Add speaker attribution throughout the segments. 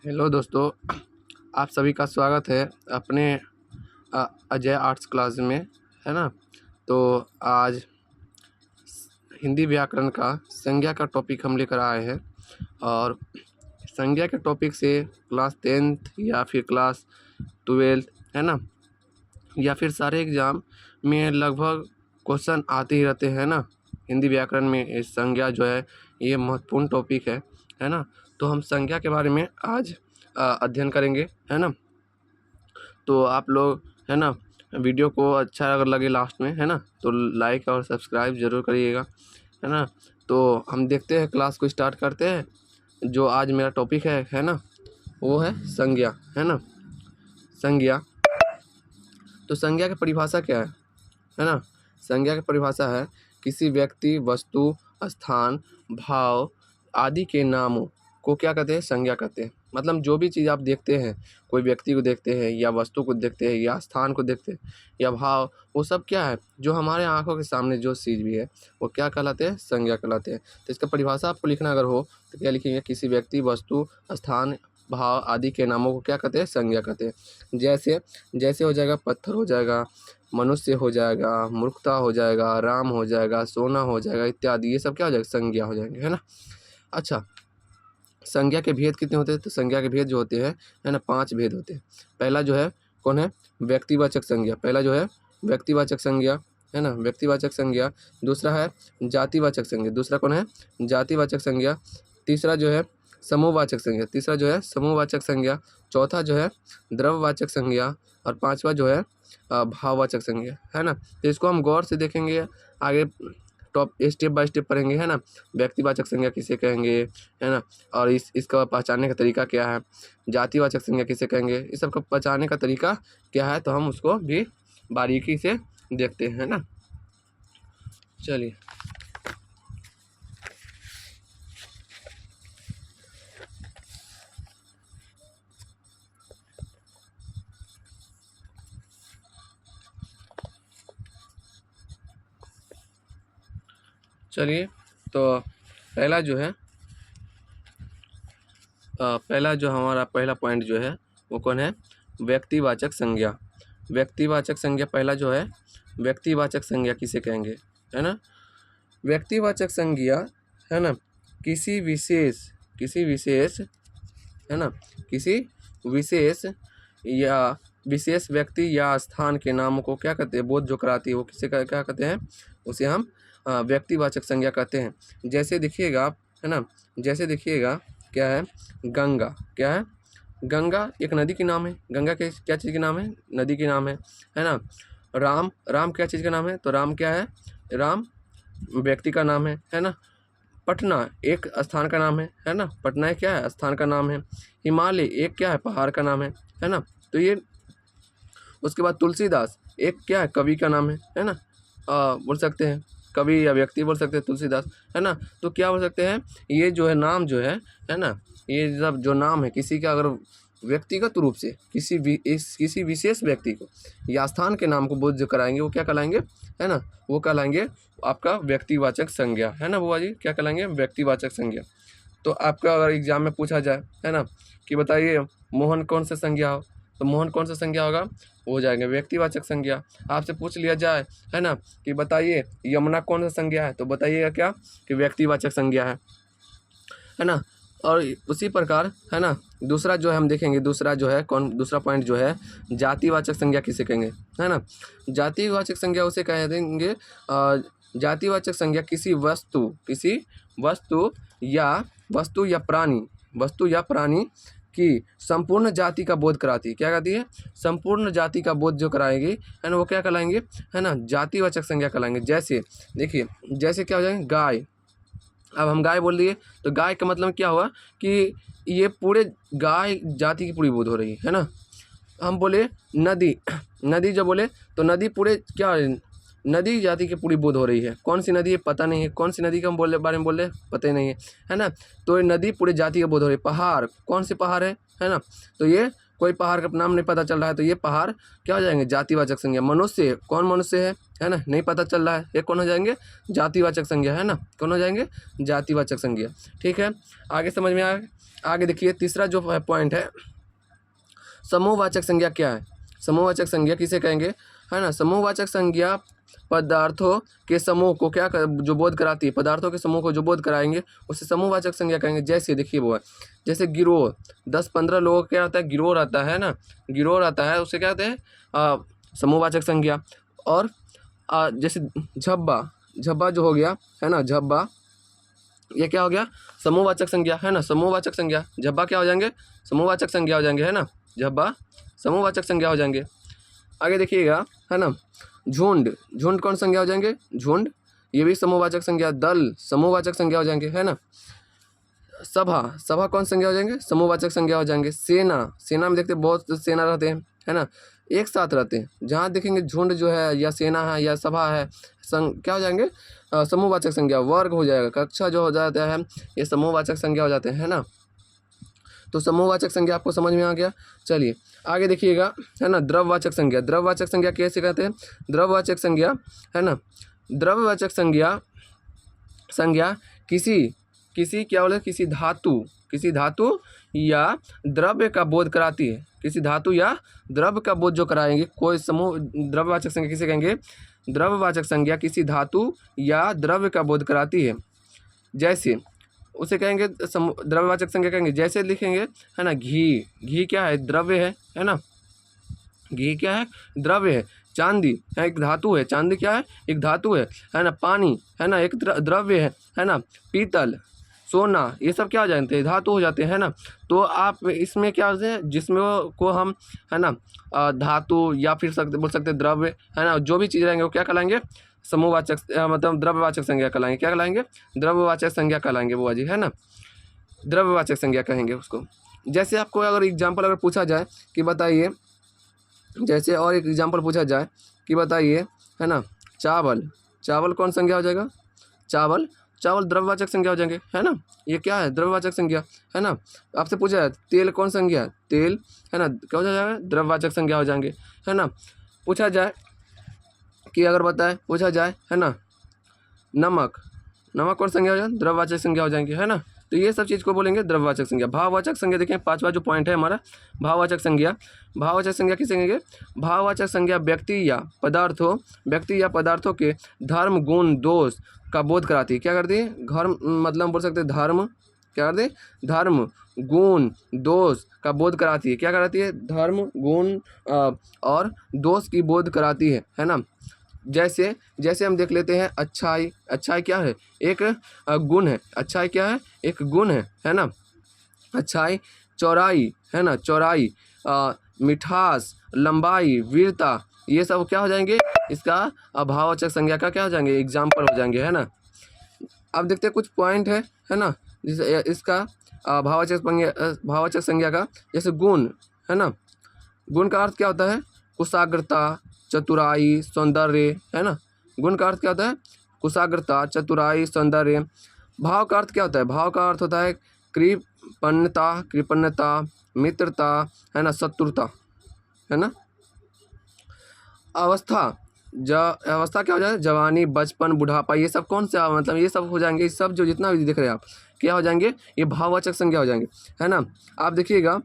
Speaker 1: Hello दोस्तों, आप सभी का स्वागत है अपने अजय आर्ट्स क्लास में, है ना। तो आज हिंदी व्याकरण का संज्ञा का टॉपिक हम लेकर आए हैं और संज्ञा के टॉपिक से क्लास 10th या फिर क्लास 12th, है ना, या फिर सारे एग्ज़ाम में लगभग क्वेश्चन आते ही रहते हैं ना। हिंदी व्याकरण में ये संज्ञा जो है ये महत्वपूर्ण टॉपिक है ना। तो हम संज्ञा के बारे में आज अध्ययन करेंगे, है ना। तो आप लोग, है ना, वीडियो को अच्छा अगर लगे लास्ट में, है ना, तो लाइक और सब्सक्राइब ज़रूर करिएगा, है ना। तो हम देखते हैं, क्लास को स्टार्ट करते हैं। जो आज मेरा टॉपिक है ना, वो है संज्ञा, है ना। संज्ञा, तो संज्ञा की परिभाषा क्या है ना। संज्ञा की परिभाषा है किसी व्यक्ति, वस्तु, स्थान, भाव आदि के नामों को क्या कहते हैं, संज्ञा कहते हैं। मतलब जो भी चीज़ आप देखते हैं, कोई व्यक्ति को देखते हैं या वस्तु को देखते हैं या स्थान को देखते हैं या भाव, वो सब क्या है, जो हमारे आंखों के सामने जो चीज़ भी है वो क्या कहलाते हैं, संज्ञा कहलाते हैं। तो इसका परिभाषा आपको लिखना अगर हो तो क्या लिखेंगे, किसी व्यक्ति, वस्तु, स्थान, भाव आदि के नामों को क्या कहते हैं, संज्ञा कहते हैं। जैसे जैसे हो जाएगा, पत्थर हो जाएगा, मनुष्य हो जाएगा, मूर्खता हो जाएगा, राम हो जाएगा, सोना हो जाएगा इत्यादि, ये सब क्या हो जाएगा, संज्ञा हो जाएंगे, है ना। अच्छा, संज्ञा के भेद कितने होते हैं, तो संज्ञा के भेद जो होते हैं, है ना, 5 भेद होते हैं। पहला जो है कौन है, व्यक्तिवाचक संज्ञा। पहला जो है व्यक्तिवाचक संज्ञा, है ना, व्यक्तिवाचक संज्ञा। दूसरा है जातिवाचक संज्ञा। दूसरा कौन है, जातिवाचक संज्ञा। तीसरा जो है समूहवाचक संज्ञा। तीसरा जो है समूहवाचक संज्ञा। चौथा जो है द्रव्यवाचक संज्ञा और पांचवा जो है भाववाचक संज्ञा, है ना। तो इसको हम गौर से देखेंगे, आगे टॉप स्टेप बाय स्टेप पढ़ेंगे, है ना। व्यक्तिवाचक संज्ञा किसे कहेंगे, है ना, और इसका पहचानने का तरीका क्या है। जातिवाचक संज्ञा किसे कहेंगे, इस सब का पहचानने का तरीका क्या है, तो हम उसको भी बारीकी से देखते हैं, है ना। चलिए, तो पहला जो हमारा पहला पॉइंट जो है वो कौन है, व्यक्तिवाचक संज्ञा। व्यक्तिवाचक संज्ञा पहला जो है, व्यक्तिवाचक संज्ञा किसे कहेंगे, है ना। व्यक्तिवाचक संज्ञा, है ना, किसी विशेष, है ना, किसी विशेष या विशेष व्यक्ति या स्थान के नामों को क्या कहते हैं, बोध जो कराती है, वो किसे क्या कहते हैं, उसे हम व्यक्तिवाचक संज्ञा कहते हैं। जैसे देखिएगा आप, है ना, जैसे देखिएगा क्या है, गंगा, क्या है, गंगा एक नदी के नाम है। गंगा के क्या चीज़ के नाम है, नदी के नाम है ना। राम, राम क्या चीज़ का नाम है, तो राम क्या है, राम व्यक्ति का नाम है ना। पटना एक स्थान का नाम है ना। पटना एक क्या है, स्थान का नाम है। हिमालय एक क्या है, पहाड़ का नाम है ना। तो ये, उसके बाद तुलसीदास एक क्या है, कवि का नाम है ना। बोल सकते हैं कवि या व्यक्ति बोल सकते हैं, तुलसीदास, है ना। तो क्या बोल सकते हैं, ये जो है नाम जो है ना, ये सब जो नाम है किसी का, अगर व्यक्तिगत रूप से किसी विशेष व्यक्ति को या स्थान के नाम को बोध जो कराएंगे वो क्या कहलाएंगे, है ना, वो कहलाएंगे आपका व्यक्तिवाचक संज्ञा, है ना। बुआ जी क्या कहलाएंगे, व्यक्तिवाचक संज्ञा। तो आपका अगर एग्जाम में पूछा जाए, है ना, कि बताइए मोहन कौन सा संज्ञा हो, तो मोहन कौन सा संज्ञा होगा, हो जाएंगे व्यक्तिवाचक संज्ञा। आपसे पूछ लिया जाए, है ना, कि बताइए यमुना कौन सा संज्ञा है, तो बताइएगा क्या, कि व्यक्तिवाचक संज्ञा है ना। और उसी प्रकार, है ना, दूसरा जो है हम देखेंगे, दूसरा जो है दूसरा पॉइंट जो है, जातिवाचक संज्ञा किसे कहेंगे, है ना। जातिवाचक संज्ञा उसे कह देंगे, जातिवाचक संज्ञा किसी वस्तु या प्राणी की संपूर्ण जाति का बोध कराती है। क्या कहती है, संपूर्ण जाति का बोध जो कराएगी, है ना, वो क्या कहलाएंगे, है ना, जातिवाचक संज्ञा कहलाएंगे। जैसे देखिए, जैसे क्या हो जाएंगे, गाय, अब हम गाय बोल दिए तो गाय का मतलब क्या हुआ, कि ये पूरे गाय जाति की पूरी बोध हो रही है ना। हम बोले नदी, नदी जब बोले तो नदी पूरे क्या, नदी जाति की पूरी बोध हो रही है। कौन सी नदी है पता नहीं है, कौन सी नदी का हम बारे में बोल रहे पता ही नहीं है ना। तो ये नदी पूरे जाति का बोध हो रही है। पहाड़, कौन से पहाड़ है ना, तो ये कोई पहाड़ का नाम नहीं पता चल रहा है तो ये पहाड़ क्या हो जाएंगे, जातिवाचक संज्ञा। मनुष्य, कौन मनुष्य है ना, नहीं पता चल रहा है, ये कौन हो जाएंगे, जातिवाचक संज्ञा, है ना, कौन हो जाएंगे, जातिवाचक संज्ञा। ठीक है, आगे समझ में आगे देखिए तीसरा जो पॉइंट है, समूहवाचक संज्ञा क्या है। समूहवाचक संज्ञा किसे कहेंगे, है ना, समूहवाचक संज्ञा पदार्थों के समूह को जो बोध कराती है, पदार्थों के समूह को जो बोध कराएंगे उसे समूहवाचक संज्ञा कहेंगे। जैसे देखिए वो है, जैसे गिरोह, 10-15 लोगों का क्या होता है, गिरोह रहता है ना, गिरोह रहता है, उसे क्या कहते हैं, समूहवाचक संज्ञा। और जैसे झब्बा, झब्बा जो हो गया, है ना, झब्बा, ये क्या हो गया, समूहवाचक संज्ञा, है ना, समूहवाचक संज्ञा। झब्बा क्या हो जाएंगे, समूहवाचक संज्ञा हो जाएंगे, है ना, झब्बा समूहवाचक संज्ञा हो जाएंगे। आगे देखिएगा, है ना, झुंड, झुंड कौन संज्ञा हो जाएंगे, झुंड, ये भी समूहवाचक संज्ञा। दल समूहवाचक संज्ञा हो जाएंगे, है ना। सभा, सभा कौन संज्ञा हो जाएंगे, समूहवाचक संज्ञा हो जाएंगे। सेना, सेना में देखते बहुत सेना रहते हैं, है ना, एक साथ रहते हैं। जहाँ देखेंगे झुंड जो है या सेना है या सभा है, क्या हो जाएंगे, समूहवाचक संज्ञा। वर्ग हो जाएगा, कक्षा जो हो जाता है ये समूहवाचक संज्ञा हो जाते हैं, है ना। तो समूहवाचक संज्ञा आपको समझ में आ गया। चलिए आगे देखिएगा, है ना, द्रव्यवाचक संज्ञा। द्रव्यवाचक संज्ञा कैसे कहते हैं, द्रव्यवाचक संज्ञा, है ना, द्रव्यवाचक संज्ञा, संज्ञा किसी क्या बोले, किसी धातु या द्रव्य का बोध कराती है। किसी धातु या द्रव्य का बोध जो कराएंगे कोई समूह, द्रव्यवाचक संज्ञा किसे कहेंगे, द्रव्यवाचक संज्ञा किसी धातु या द्रव्य का बोध कराती है। जैसे उसे कहेंगे द्रव्यवाचक संज्ञा कहेंगे। जैसे लिखेंगे, है ना, घी, घी क्या है, द्रव्य है ना, घी क्या है, द्रव्य है। चांदी है, एक धातु है, चांदी क्या है, एक धातु है ना। पानी, है ना, एक द्रव्य है ना। पीतल, सोना, ये सब क्या हो जाते हैं, धातु हो जाते हैं ना। तो आप इसमें क्या होते हैं, जिसमें को हम, है ना, धातु या फिर बोल सकते हैं द्रव्य, है ना, जो भी चीज़ रहेंगे वो क्या कहलाएंगे, समूहवाचक, मतलब द्रव्यवाचक संज्ञा कहलाएंगे। क्या कहलाएंगे, द्रव्यवाचक संज्ञा कहलाएंगे बुआ जी, है ना, द्रव्यवाचक संज्ञा कहेंगे उसको। जैसे आपको अगर एग्जाम्पल अगर पूछा जाए कि बताइए, जैसे और एक एग्जाम्पल पूछा जाए कि बताइए, है ना, चावल, चावल कौन संज्ञा हो जाएगा, चावल, चावल द्रव्यवाचक संज्ञा हो जाएंगे, है ना। ये क्या है, द्रव्यवाचक संज्ञा, है ना। आपसे पूछा है तेल कौन संज्ञा है, तेल, है ना, क्या हो जाएगा, द्रव्यवाचक संज्ञा हो जाएंगे, है ना। पूछा जाए कि अगर बताए, पूछा जाए, है ना, नमक, नमक कौन संज्ञा हो जाए, द्रव्यवाचक संज्ञा हो जाएंगे, है ना। तो ये सब चीज़ को बोलेंगे द्रव्यवाचक संज्ञा। भाववाचक संज्ञा देखिए, 5वां जो पॉइंट है हमारा, भाववाचक संज्ञा। भाववाचक संज्ञा किसे कहेंगे, भाववाचक संज्ञा व्यक्ति या पदार्थों के धर्म, गुण, दोष का बोध कराती है। क्या करती है, धर्म मतलब बोल सकते हैं धर्म, क्या करती है, धर्म, गुण, दोष का बोध कराती है। क्या कराती है, धर्म, गुण और दोष की बोध कराती है ना। जैसे हम देख लेते हैं, अच्छाई, अच्छाई क्या है, एक गुण है, अच्छाई क्या है, एक गुण है ना, अच्छाई। चौड़ाई, है ना, चौड़ाई, मिठास, लंबाई, वीरता, ये सब क्या हो जाएंगे, इसका भाववाचक संज्ञा का क्या हो जाएंगे, एग्जाम्पल हो जाएंगे, है ना। अब देखते हैं कुछ पॉइंट है ना, जिसे इसका भाववाचक संज्ञा का। जैसे गुण, है ना, गुण का अर्थ क्या होता है, कुशाग्रता, चतुराई, सौंदर्य, है ना। गुण का अर्थ क्या होता है, कुशाग्रता, चतुराई, सौंदर्य। भाव का अर्थ क्या होता है, भाव का अर्थ होता है कृपणता, मित्रता, है ना, शत्रुता, है ना। अवस्था क्या हो जाए, जवानी, बचपन, बुढ़ापा, ये सब कौन सा, मतलब ये सब हो जाएंगे, ये सब जो जितना भी दिख रहे हैं आप, क्या हो जाएंगे, ये भाववाचक संज्ञा हो जाएंगे, है ना। आप देखिएगा,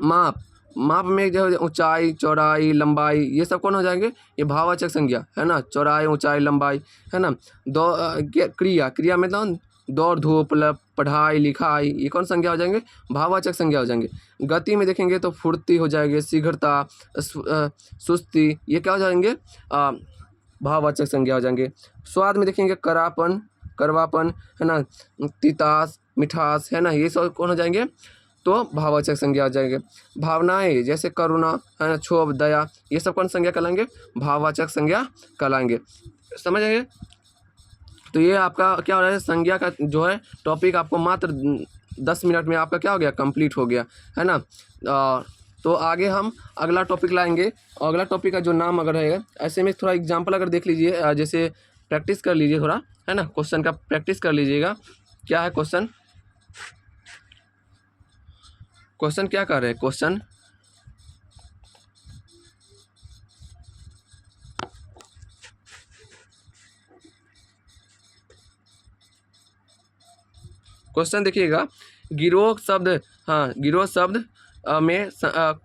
Speaker 1: माप में जो ऊंचाई, चौड़ाई, लंबाई, ये सब कौन हो जाएंगे, ये भाववाचक संज्ञा, है ना। चौड़ाई, ऊंचाई, लंबाई, है ना। क्रिया मतलब दौड़ धूप, पढ़ाई लिखाई, ये कौन संज्ञा हो जाएंगे, भाववाचक संज्ञा हो जाएंगे। गति में देखेंगे तो फुर्ती हो जाएगी, शीघ्रता, सुस्ती, ये क्या हो जाएंगे, भाववाचक संज्ञा हो जाएंगे। स्वाद में देखेंगे कड़वापन, है ना, तितास, मिठास, है ना, ये सब कौन हो जाएंगे, तो भाववाचक संज्ञा हो जाएंगे। भावनाएं जैसे करुणा, है ना, क्षोभ, दया, ये सब कौन संज्ञा कहलाएंगे, भाववाचक संज्ञा कहलाएंगे। समझ आएंगे। तो ये आपका क्या हो रहा है, संज्ञा का जो है टॉपिक आपको मात्र 10 मिनट में आपका क्या हो गया, कंप्लीट हो गया, है ना। तो आगे हम अगला टॉपिक लाएंगे। अगला टॉपिक का जो नाम अगर है, ऐसे में थोड़ा एग्जाम्पल अगर देख लीजिए, जैसे प्रैक्टिस कर लीजिए थोड़ा, है ना, क्वेश्चन का प्रैक्टिस कर लीजिएगा। क्या है क्वेश्चन क्या कर रहे हैं, क्वेश्चन क्वेश्चन देखिएगा, गिरोह शब्द, हाँ गिरोह शब्द में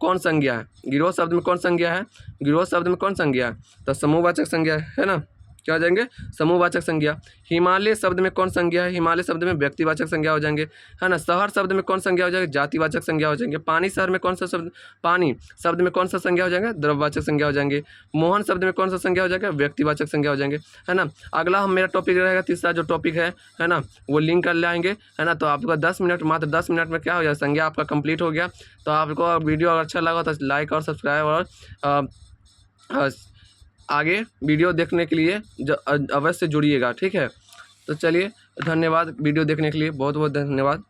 Speaker 1: कौन संज्ञा है? गिरोह शब्द में कौन संज्ञा है? गिरोह शब्द में कौन संज्ञा है? तो समूहवाचक संज्ञा है ना, क्या हो जाएंगे? समूहवाचक संज्ञा। हिमालय शब्द में कौन संज्ञा है? हिमालय शब्द में व्यक्तिवाचक संज्ञा हो जाएंगे, है ना। शहर शब्द में कौन संज्ञा हो जाएगी? जातिवाचक संज्ञा हो जाएंगे। पानी शहर में कौन सा शब्द, पानी शब्द में कौन सा संज्ञा हो जाएगा? द्रव्यवाचक संज्ञा हो जाएंगे। मोहन शब्द में कौन सा संज्ञा हो जाएगा? व्यक्तिवाचक संज्ञा हो जाएंगे, है ना। अगला हम मेरा टॉपिक रहेगा, तीसरा जो टॉपिक है ना, वो लिंक कर लाएंगे, है ना। तो आपका 10 मिनट, मात्र 10 मिनट में क्या हो जाएगा? संज्ञा आपका कंप्लीट हो गया। तो आपको वीडियो अगर अच्छा लगा तो लाइक और सब्सक्राइब और आगे वीडियो देखने के लिए अवश्य जुड़िएगा, ठीक है। तो चलिए, धन्यवाद वीडियो देखने के लिए, बहुत बहुत धन्यवाद।